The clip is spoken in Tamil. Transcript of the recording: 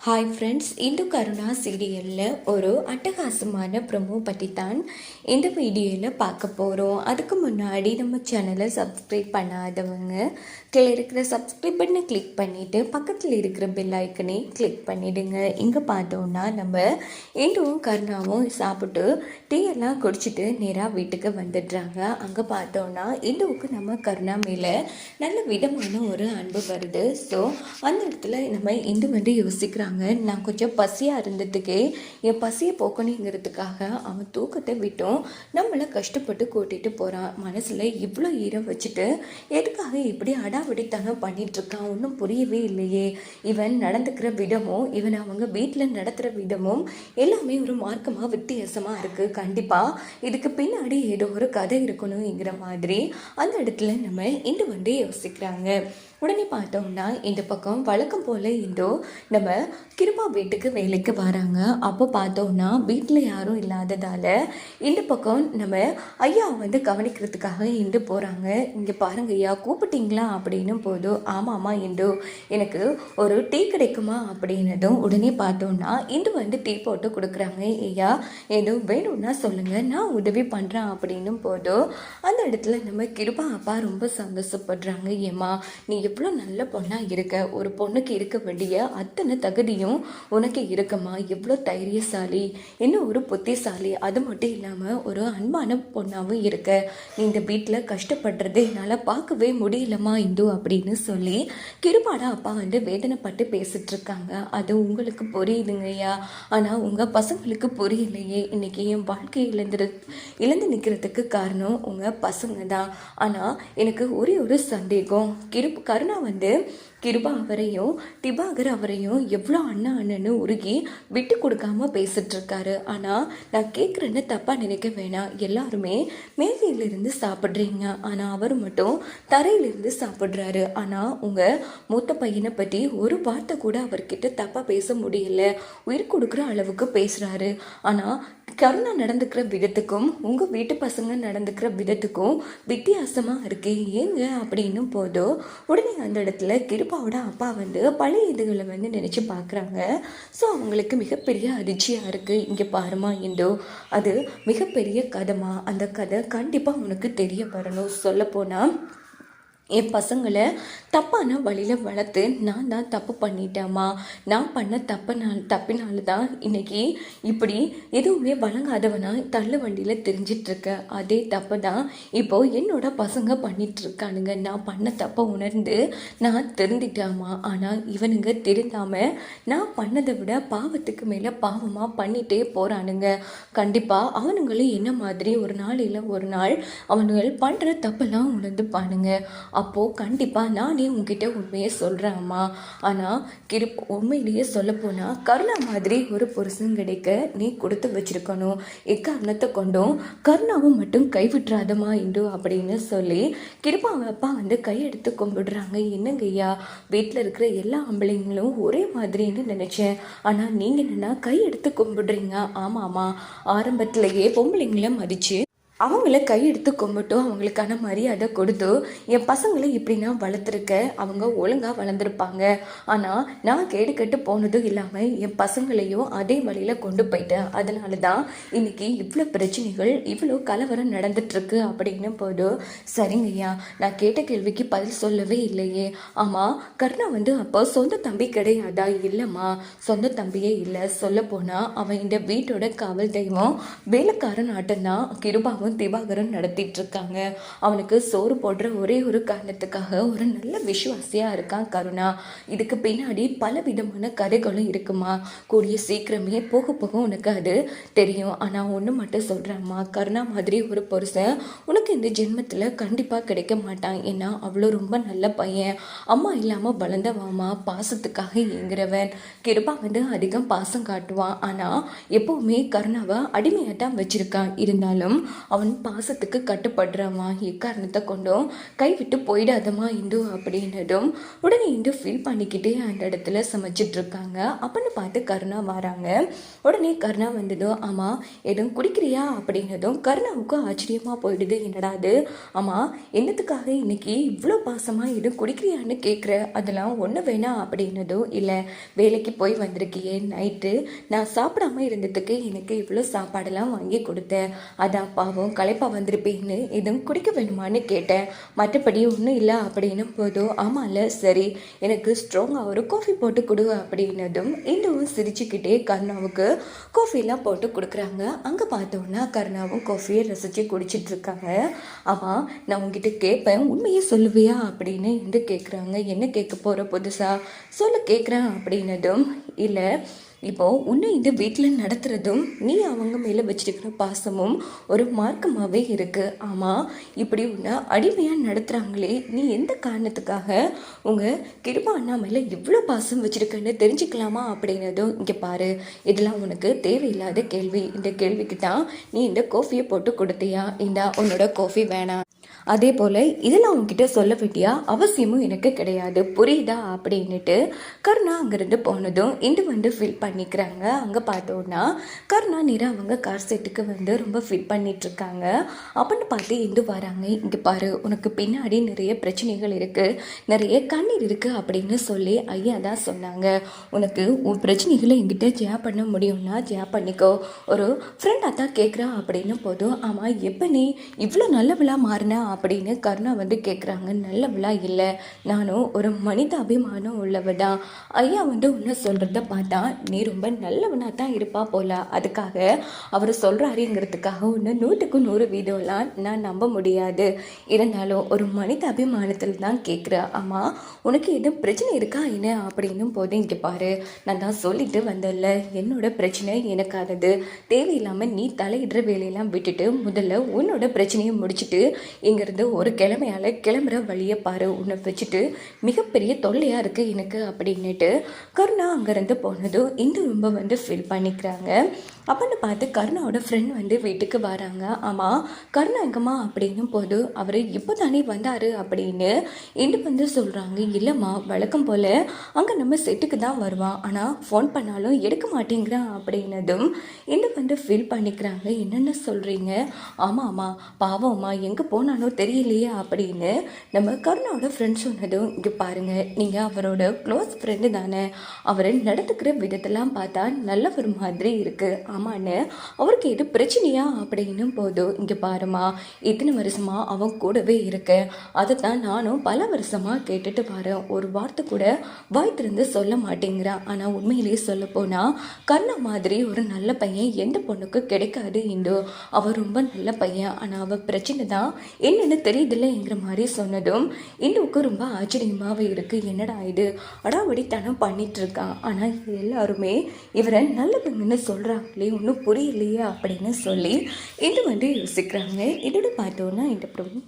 ஹாய் ஃப்ரெண்ட்ஸ், இந்து கருணா சீரியலில் ஒரு அட்டகாசமான ப்ரொமோ பற்றி தான் இந்த வீடியோவில் பார்க்க போகிறோம். அதுக்கு முன்னாடி நம்ம சேனலை சப்ஸ்கிரைப் பண்ணாதவங்க கீழே இருக்கிற சப்ஸ்கிரைப் பட்டனை கிளிக் பண்ணிவிட்டு பக்கத்தில் இருக்கிற பெல் ஐக்கனை கிளிக் பண்ணிவிடுங்க. இங்கே பார்த்தோன்னா நம்ம இந்துவும் கருணாவும் சாப்பிட்டு டீ எல்லாம் குடிச்சிட்டு நேராக வீட்டுக்கு வந்துடுறாங்க. அங்கே பார்த்தோன்னா இந்துவுக்கு நம்ம கருணா மேலே நல்ல விதமான ஒரு அன்பு வருது. ஸோ அந்த இடத்துல நம்ம இந்து வந்து யோசிக்கிறாங்க, நான் கொஞ்சம் பசியாக இருந்ததுக்கே என் பசியை போக்கணுங்கிறதுக்காக அவன் தூக்கத்தை விட்டும் நம்மளை கஷ்டப்பட்டு கூட்டிகிட்டு போகிறான். மனசில் இவ்வளோ ஈரம் வச்சுட்டு எதுக்காக இப்படி அடாவடித்தனம் பண்ணிகிட்ருக்கான் ஒன்றும் புரியவே இல்லையே. இவன் நடந்துக்கிற விதமும் இவன் அவங்க வீட்டில் நடத்துகிற விதமும் எல்லாமே ஒரு மார்க்கமாக வித்தியாசமாக இருக்குது. கண்டிப்பாக இதுக்கு பின்னாடி ஏதோ ஒரு கதை இருக்கணுங்கிற மாதிரி அந்த இடத்துல நம்ம இந்து வந்து யோசிக்கிறாங்க. உடனே பார்த்தோம்னா இந்த பக்கம் வழக்கம் போல் இந்தோ நம்ம கிருபா வீட்டுக்கு வேலைக்கு வராங்க. அப்போ பார்த்தோம்னா வீட்டில் யாரும் இல்லாததால் இந்த பக்கம் நம்ம ஐயா வந்து கவனிக்கிறதுக்காக இந்து போகிறாங்க. இங்கே பாருங்க ஐயா, கூப்பிட்டீங்களா அப்படின்னும் போதும் ஆமாம்மா இந்து, எனக்கு ஒரு டீ கிடைக்குமா அப்படின்னதும் உடனே பார்த்தோம்னா இந்து வந்து டீ போட்டு கொடுக்குறாங்க. ஐயா ஏதோ வேணும்னா சொல்லுங்கள், நான் உதவி பண்ணுறேன் அப்படின்னும் போதும் அந்த இடத்துல நம்ம கிருபா அப்பா ரொம்ப சந்தோஷப்படுறாங்க. ஏம்மா நீ எவ்வளோ நல்ல பொண்ணாக இருக்க, ஒரு பொண்ணுக்கு இருக்க வேண்டிய அத்தனை தகுதியும் உனக்கு இருக்கம்மா, எவ்வளோ தைரியசாலி, இன்னும் ஒரு புத்திசாலி, அது மட்டும் இல்லாமல் ஒரு அன்பான பொண்ணாகவும் இருக்க. நீ இந்த வீட்டில் கஷ்டப்படுறது என்னால் பார்க்கவே முடியலம்மா இந்து அப்படின்னு சொல்லி கிருபாட அப்பா வந்து வேதனைப்பட்டு பேசிட்டு இருக்காங்க. அது உங்களுக்கு புரியுதுங்கய்யா, ஆனால் உங்கள் பசங்களுக்கு புரியலையே. இன்னைக்கு என் வாழ்க்கை இழந்து நிற்கிறதுக்கு காரணம் உங்கள் பசங்க தான். ஆனால் எனக்கு ஒரே ஒரு சந்தேகம், கருணா வந்து கிருபா அவரையும் திபாகர் அவரையும் எவ்வளோ அண்ணன்னு உருகி விட்டு கொடுக்காம பேசிட்டு இருக்காரு. ஆனால் நான் கேட்குறேன்னு தப்பாக நினைக்க வேணாம், எல்லாருமே மேலையிலிருந்து சாப்பிட்றீங்க, ஆனால் அவர் மட்டும் தரையிலிருந்து சாப்பிட்றாரு. ஆனால் உங்கள் மூத்த பையனை பற்றி ஒரு வார்த்தை கூட அவர்கிட்ட தப்பாக பேச முடியல, உயிர் கொடுக்குற அளவுக்கு பேசுகிறாரு. ஆனால் கருணா நடந்துக்கிற விதத்துக்கும் உங்கள் வீட்டு பசங்க நடந்துக்கிற விதத்துக்கும் வித்தியாசமாக இருக்கு ஏங்க அப்படின்னும் போதும் உடனே அந்த இடத்துல கிருபாவோட அப்பா வந்து பழைய இதுகளை வந்து நினச்சி பார்க்குறாங்க. ஸோ அவங்களுக்கு மிகப்பெரிய அதிர்ச்சியாக இருக்குது. இங்கே பாருமா இந்தோ, அது மிகப்பெரிய கதைமா, அந்த கதை கண்டிப்பாக உனக்கு தெரிய வரணும். சொல்லப்போனால் என் பசங்களை தப்பான வழியில் வளர்த்து நான் தான் தப்பு பண்ணிட்டேம்மா, நான் பண்ண தப்பினால தான் இன்னைக்கு இப்படி எதுவுமே வழங்காதவனா தள்ளு வண்டியில் தெரிஞ்சிட்ருக்க. அதே தப்பு தான் இப்போது என்னோட பசங்க பண்ணிகிட்ருக்கானுங்க. நான் பண்ண தப்பை உணர்ந்து நான் திருந்திட்டேம்மா, ஆனால் இவனுங்க திருந்தாமல் நான் பண்ணதை விட பாவத்துக்கு மேலே பாவமாக பண்ணிகிட்டே போகிறானுங்க. கண்டிப்பாக அவனுங்களும் என்ன மாதிரி ஒரு நாள் இல்லை ஒரு நாள் அவனுங்கள் பண்ணுற தப்பெல்லாம் உணர்ந்து பானுங்க. அப்போது கண்டிப்பாக நானே உங்ககிட்ட உண்மையை சொல்கிறேன் அம்மா. ஆனால் உண்மையிலேயே சொல்லப்போனால் கருணா மாதிரி ஒரு புருஷன் கிடைக்க நீ கொடுத்து வச்சுருக்கணும். எக்காரணத்தை கொண்டும் கருணாவும் மட்டும் கைவிட்டுறாதம்மா இண்டு அப்படின்னு சொல்லி கிருபாவை அப்பா வந்து கையெடுத்து கும்பிடுறாங்க. என்னங்க ஐயா, வீட்டில் இருக்கிற எல்லா ஆம்பளைங்களும் ஒரே மாதிரின்னு நினச்சேன், ஆனால் நீங்கள் என்னென்னா கையெடுத்து கும்பிடுறீங்க. ஆமாம்மா, ஆரம்பத்திலேயே பொம்பளைங்களை மதித்து அவங்கள கையெடுத்து கும்பிட்டும் அவங்களுக்கான மரியாதை கொடுத்து என் பசங்களை இப்படி நான் வளர்த்துருக்க, அவங்க ஒழுங்காக வளர்ந்துருப்பாங்க. ஆனால் நான் கேடு கெட்டு போனதும் இல்லாமல் என் பசங்களையும் அதே வழியில் கொண்டு போயிட்டேன். அதனால தான் இன்னைக்கு இவ்வளோ பிரச்சனைகள் இவ்வளோ கலவரம் நடந்துட்டுருக்கு அப்படின்னு போதும். சரிங்கய்யா, நான் கேட்ட கேள்விக்கு பதில் சொல்லவே இல்லையே. ஆமாம், கருணா வந்து அப்போ சொந்த தம்பி கிடையாதா? இல்லைம்மா, சொந்த தம்பியே இல்லை. சொல்லப்போனால் அவன் இந்த வீட்டோட காவல் தெய்வம், வேலைக்காரன் ஆட்டம்தான் கிருபாவும் திவாகரன் நடத்திட்டு இருக்காங்க. அவனுக்கு சோறு போடுற ஒரே ஒரு காரணத்துக்காக ஒரு நல்ல விசுவாசியா இருக்கான் கருணா. இதுக்கு பின்னாடி பல விதமான கதைகளும் இருக்குமா, கூடிய சீக்கிரமே போக போக உனக்கு அது தெரியும். ஆனா ஒண்ணு மட்டும் சொல்றேம்மா, கருணா மாதிரி ஒரு புருஷன் உனக்கு இந்த ஜென்மத்துல கண்டிப்பா கிடைக்க மாட்டான். ஏன்னா அவ்வளோ ரொம்ப நல்ல பையன், அம்மா இல்லாம வளர்ந்தவாமா, பாசத்துக்காக ஏங்குறவன். கிருபா வந்து அதிகம் பாசம் காட்டுவான், ஆனா எப்பவுமே கருணாவை அடிமையாட்டான் வச்சிருக்கான். இருந்தாலும் அவன் பாசத்துக்கு கட்டுப்படுறாமா, எக்காரணத்தை கொண்டும் கைவிட்டு போயிடாதம்மா இந்து அப்படின்னதும் உடனே இந்து ஃபீல் பண்ணிக்கிட்டே அந்த இடத்துல சமைச்சிட்டு இருக்காங்க. அப்படின்னு பார்த்து கருணா வராங்க. உடனே கருணா வந்ததும் ஆமாம் எதுவும் குடிக்கிறியா அப்படின்னதும் கருணாவுக்கும் ஆச்சரியமாக போயிடுது. என்னடா அது, ஆமாம் என்னத்துக்காக இன்னைக்கு இவ்வளோ பாசமாக எதுவும் குடிக்கிறியான்னு கேட்குற, அதெல்லாம் ஒன்று வேணாம் அப்படின்னதும் இல்லை வேலைக்கு போய் வந்திருக்கியே, நைட்டு நான் சாப்பிடாம இருந்ததுக்கு எனக்கு இவ்வளோ சாப்பாடெல்லாம் வாங்கி கொடுத்தேன், அதான் பாவம் களைப்பாக வந்திருப்பேன்னு எதுவும் குடிக்க வேணுமான்னு கேட்டேன், மற்றபடி ஒன்றும் இல்லை அப்படின்னும் போதும் ஆமாம்ல சரி எனக்கு ஸ்ட்ராங்காக ஒரு காஃபி போட்டு கொடு அப்படின்னதும் இந்துவும் சிரிச்சுக்கிட்டே கருணாவுக்கு காஃபிலாம் போட்டு கொடுக்குறாங்க. அங்கே பார்த்தோன்னா கருணாவும் காஃபியை ரசித்து குடிச்சிட்டு இருக்காங்க. ஆமாம் நான் உங்ககிட்ட கேட்பேன் உண்மையே சொல்லுவியா அப்படின்னு இந்து கேட்குறாங்க. என்ன கேட்க போகிற புதுசாக சொல்ல கேட்குறேன் அப்படின்னதும் இல்லை இப்போது உன்னை இந்த வீட்டில் நடத்துகிறதும் நீ அவங்க மேலே வச்சிருக்கிற பாசமும் ஒரு மார்க்கமாகவே இருக்குது. ஆமாம் இப்படி உன்னை அடிமையாக நடத்துகிறாங்களே, நீ எந்த காரணத்துக்காக உங்கள் கிருபா அண்ணா மேலே இவ்வளோ பாசம் வச்சுருக்கன்னு தெரிஞ்சுக்கலாமா அப்படின்னதும் இங்கே பாரு இதெல்லாம் உனக்கு தேவையில்லாத கேள்வி, இந்த கேள்விக்கு தான் நீ இந்த காஃபியை போட்டு கொடுத்தியா, இந்தா உன்னோட காஃபி வேணாம், அதே போல் இதெல்லாம் உங்ககிட்ட சொல்ல வேண்டிய அவசியமும் எனக்கு கிடையாது புரியுதா அப்படின்னுட்டு கருணா அங்கேருந்து போனதும் இந்து ஃபீல் பண்ணிக்கிறாங்க. அங்கே பார்த்தோன்னா கருணா நேராக அவங்க கார் செட்டுக்கு ரொம்ப ஃபீல் பண்ணிகிட்ருக்காங்க. அப்படின்னு பார்த்து இந்து வராங்க. இங்கே பாரு உனக்கு பின்னாடி நிறைய பிரச்சனைகள் இருக்குது, நிறைய கண்ணீர் இருக்குது அப்படின்னு சொல்லி ஐயா தான் சொன்னாங்க. உனக்கு உன் பிரச்சனைகளை என்கிட்ட ஜே பண்ண முடியும்னா ஜே பண்ணிக்கோ, ஒரு ஃப்ரெண்டாக தான் கேட்குறா அப்படின்னு போதும் ஆமாம் எப்போ நீ இவ்வளோ நல்லவளா மாறின அப்படின்னு கருணா கேட்குறாங்க. நல்லவளா இல்லை, நானும் ஒரு மனித அபிமானம் உள்ளவ தான். ஐயா உன்னை சொல்கிறத பார்த்தா நீ ரொம்ப நல்லவனாக தான் இருப்பா போல, அதுக்காக அவர் சொல்கிறாருங்கிறதுக்காக ஒன்று 100க்கு 100% நான் நம்ப முடியாது. இருந்தாலும் ஒரு மனித அபிமானத்தில் தான் கேட்குறா. ஆமாம் உனக்கு எதுவும் பிரச்சனை இருக்கா என்ன அப்படின்னும் போது இங்கே பாரு நான் தான் சொல்லிட்டு வந்தேன்ல, என்னோட பிரச்சனை எனக்கானது, தேவையில்லாமல் நீ தலையிடுற வேலையெல்லாம் விட்டுட்டு முதல்ல உன்னோட பிரச்சனையை முடிச்சுட்டு இங்கேருந்து ஒரு கிழமையால் கிளம்புற வழியை பாரு, உன்னை வச்சுட்டு மிகப்பெரிய தொல்லையாக இருக்குது எனக்கு அப்படின்னுட்டு கருணா அங்கேருந்து போனதும் இந்து ரொம்ப ஃபீல் பண்ணிக்கிறாங்க. அப்படின்னு பார்த்து கருணாவோட ஃப்ரெண்ட் வீட்டுக்கு வராங்க. ஆமாம் கருணா எங்கம்மா அப்படின்னும் போது அவர் இப்போ தானே வந்தார் அப்படின்னு இந்து சொல்கிறாங்க. இல்லைம்மா வழக்கம் போல் அங்கே நம்ம செட்டுக்கு தான் வருவான், ஆனால் ஃபோன் பண்ணாலும் எடுக்க மாட்டேங்கிறான் அப்படின்னதும் இந்து ஃபீல் பண்ணிக்கிறாங்க. என்னென்ன சொல்கிறீங்க, ஆமாம் ஆமாம் பாவம்மா எங்கே போனானோ தெரியலையே அப்படின்னு நம்ம கருணாவோட ஃப்ரெண்ட் சொன்னதும் இங்கே பாருங்கள் நீங்கள் அவரோட க்ளோஸ் ஃப்ரெண்டு தானே, அவரை நடந்துக்கிற விதத்தெல்லாம் பார்த்தா நல்ல ஒரு மாதிரி இருக்குது, ஆமான்னு அவருக்கு எது பிரச்சனையா அப்படின்னும் போதும் இங்கே பாருமா இத்தனை வருஷமாக அவன் கூடவே இருக்கேன், அதை தான் நானும் பல வருஷமாக கேட்டுட்டு வரேன், ஒரு வார்த்தை கூட வாய் திறந்து சொல்ல மாட்டேங்கிறான், ஆனால் உண்மையிலேயே சொல்ல போனால் கண்ணா மாதிரி ஒரு நல்ல பையன் எந்த பொண்ணுக்கு கிடைக்காது இந்து, அவன் ரொம்ப நல்ல பையன், ஆனால் அவள் பிரச்சனை தான் என்னென்னு தெரியுதில்லைங்கிற மாதிரி சொன்னதும் இந்துவுக்கு ரொம்ப ஆச்சரியமாகவே இருக்குது. என்னடா இது அடாவடித்தனம் பண்ணிட்டு இருக்கான், ஆனால் எல்லாருமே இவரை நல்லவங்கன்னு சொல்கிறாங்களே ஒன்றும் புரியலையே அப்படின்னு சொல்லி இது யோசிக்கிறாங்க. இதோட பார்த்தோன்னா இந்த ப்ரோமோ